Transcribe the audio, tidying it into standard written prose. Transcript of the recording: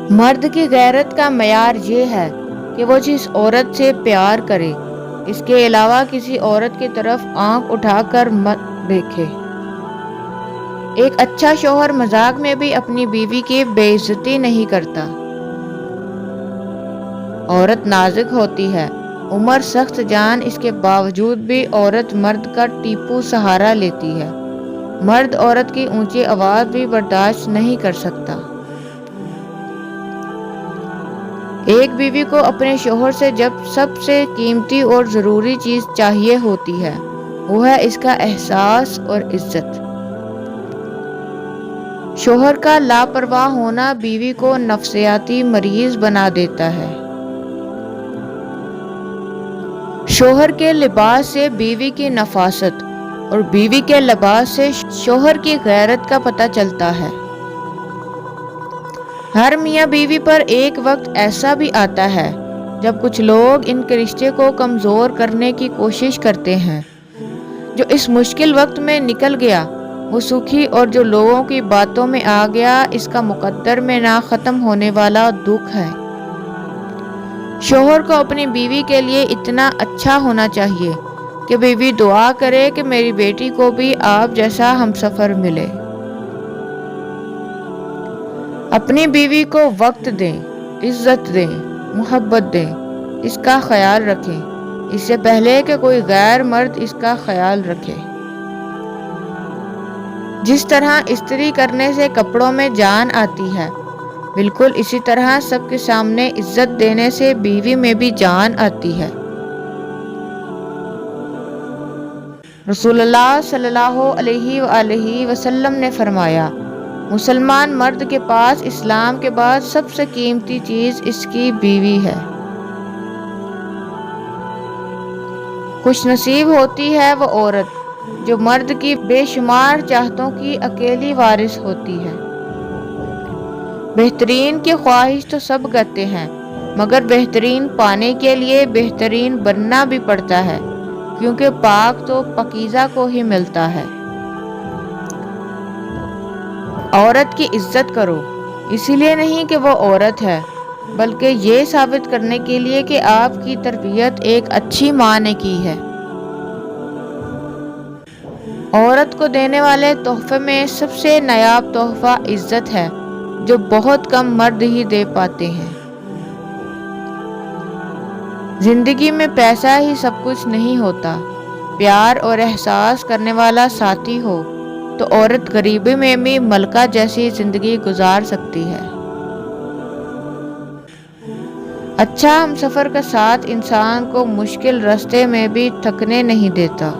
مرد کی غیرت کا معیار یہ ہے کہ وہ جس عورت سے پیار کرے اس کے علاوہ کسی عورت کی طرف آنکھ اٹھا کر مت دیکھے۔ ایک اچھا شوہر مذاق میں بھی اپنی بیوی کی بے عزتی نہیں کرتا۔ عورت نازک ہوتی ہے، عمر سخت جان، اس کے باوجود بھی عورت مرد کا ٹیپو سہارا لیتی ہے۔ مرد عورت کی اونچی آواز بھی برداشت نہیں کر سکتا۔ ایک بیوی کو اپنے شوہر سے جب سب سے قیمتی اور ضروری چیز چاہیے ہوتی ہے وہ ہے اس کا احساس اور عزت۔ شوہر کا لاپرواہ ہونا بیوی کو نفسیاتی مریض بنا دیتا ہے۔ شوہر کے لباس سے بیوی کی نفاست اور بیوی کے لباس سے شوہر کی غیرت کا پتہ چلتا ہے۔ ہر میاں بیوی پر ایک وقت ایسا بھی آتا ہے جب کچھ لوگ ان کے رشتے کو کمزور کرنے کی کوشش کرتے ہیں۔ جو اس مشکل وقت میں نکل گیا وہ سکھی، اور جو لوگوں کی باتوں میں آ گیا اس کا مقدر میں نہ ختم ہونے والا دکھ ہے۔ شوہر کو اپنی بیوی کے لیے اتنا اچھا ہونا چاہیے کہ بیوی دعا کرے کہ میری بیٹی کو بھی آپ جیسا ہمسفر ملے۔ اپنی بیوی کو وقت دیں، عزت دیں، محبت دیں، اس کا خیال رکھیں اس سے پہلے کہ کوئی غیر مرد اس کا خیال رکھے۔ جس طرح استری کرنے سے کپڑوں میں جان آتی ہے، بالکل اسی طرح سب کے سامنے عزت دینے سے بیوی میں بھی جان آتی ہے۔ رسول اللہ صلی اللہ علیہ وآلہ وسلم نے فرمایا، مسلمان مرد کے پاس اسلام کے بعد سب سے قیمتی چیز اس کی بیوی ہے۔ خوش نصیب ہوتی ہے وہ عورت جو مرد کی بے شمار چاہتوں کی اکیلی وارث ہوتی ہے۔ بہترین کی خواہش تو سب کرتے ہیں، مگر بہترین پانے کے لیے بہترین بننا بھی پڑتا ہے، کیونکہ پاک تو پاکیزہ کو ہی ملتا ہے۔ عورت کی عزت کرو، اسی لیے نہیں کہ وہ عورت ہے، بلکہ یہ ثابت کرنے کے لیے کہ آپ کی تربیت ایک اچھی ماں نے کی ہے۔ عورت کو دینے والے تحفے میں سب سے نایاب تحفہ عزت ہے، جو بہت کم مرد ہی دے پاتے ہیں۔ زندگی میں پیسہ ہی سب کچھ نہیں ہوتا۔ پیار اور احساس کرنے والا ساتھی ہو تو عورت غریبی میں بھی ملکہ جیسی زندگی گزار سکتی ہے۔ اچھا ہمسفر کا ساتھ انسان کو مشکل راستے میں بھی تھکنے نہیں دیتا۔